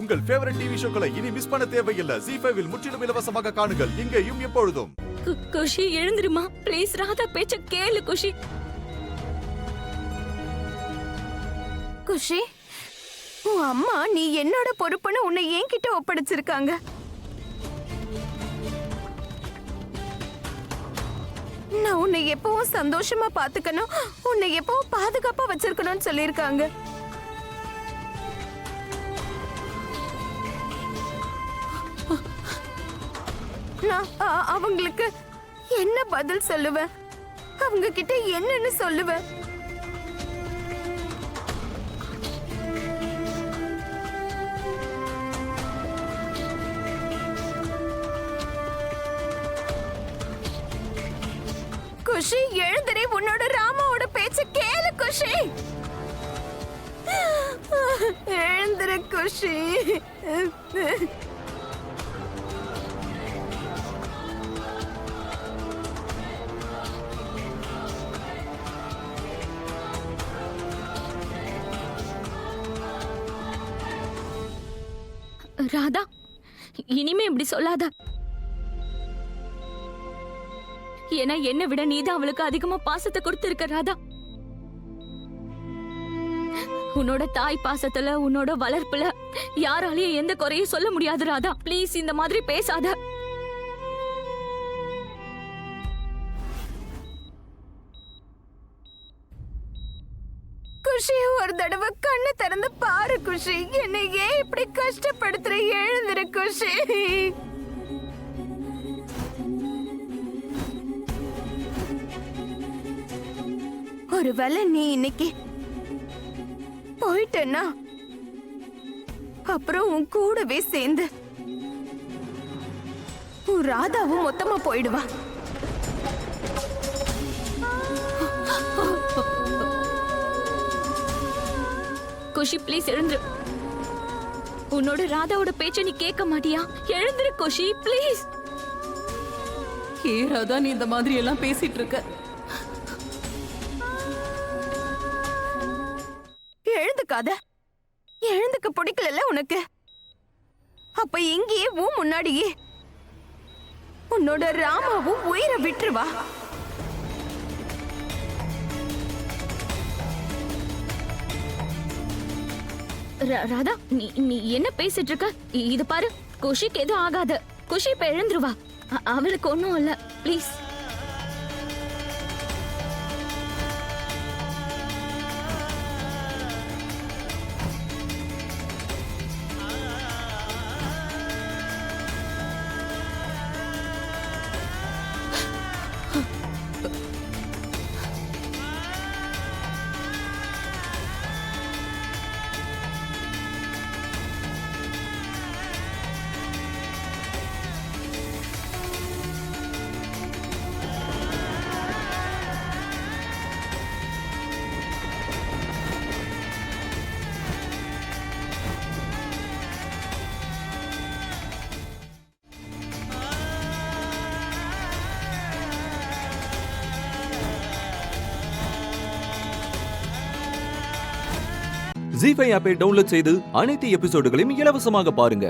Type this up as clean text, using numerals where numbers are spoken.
உங்கள் favourite TV ஷோக்களை இனி miss பண்ண தேவையில்லை. ZEE5 இல் முற்றிலும் இலவசமாக காணுங்கள். இங்கேயும் எப்பொழுதும். குஷி எழுந்திருமா ப்ளீஸ். ராதா பேச்ச கேளு குஷி. குஷி, உன் அம்மா நீ என்னோட பொறுப்புன்னு உன்னை என்கிட்ட ஒப்படைச்சிருக்காங்க. நான் உன்னை எப்பவும் சந்தோஷமா பாத்துக்கணும், உன்னை எப்பவும் பாதுகாப்பா வச்சிருக்கணும்னு சொல்லியிருக்காங்க. நான் அவங்களுக்கு என்ன பதில் சொல்லுவேன்? அவங்க கிட்ட என்னன்னு சொல்லுவேன்? குஷி எழுந்திரி, உன்னோட ராமாவோட பேச்ச கேளு குஷி. எழுந்திரு குஷி. ராதா இனிமே இப்படி சொல்லாத. ஏன்னா என்னை விட நீதான் அவளுக்கு அதிகமா பாசத்தை கொடுத்திருக்க ராதா. உன்னோட தாய் பாசத்துல உன்னோட வளர்ப்புல யாராலையும் எந்த குறையும் சொல்ல முடியாது ராதா. ப்ளீஸ் இந்த மாதிரி பேசாத. குஷி ஒரு தடவை கண்ணு திறந்து பாரு குஷி. என்னை ஏன் இப்படி கஷ்டப்படுத்துற? எழுந்திரு குஷி. ஒருவேளை நீ இன்னைக்கு போயிட்டேன்னா அப்புறம் உன் கூடவே சேர்ந்து உன் ராதாவும் மொத்தமா போயிடுவா. குஷி ப்ளீஸ் எழுந்துரு. உன்னோட ராதாவோட பேச்ச நீ கேட்க மாட்டியா? எழுந்துரு குஷி ப்ளீஸ். ஏ ராதா, நீ இந்த மாதிரி எல்லாம் பேசிட்டு இருக்க. எழுந்துக்காத. எழுந்துக்க பிடிக்கல உனக்கு? அப்ப இங்கேயே உன் முன்னாடியே உன்னோட ராமாவும் உயிரை விட்டுருவா. ராதா நீ என்ன பேசிட்டு இருக்க? இது பாரு, குஷிக்கு எதுவும் ஆகாது. குஷி இப்ப எழுந்துருவா. அவளுக்கு ஒண்ணும் இல்ல ப்ளீஸ். ZEE5 ஆப்பை டவுன்லோட் செய்து அனைத்து எபிசோடுகளையும் இலவசமாக பாருங்க.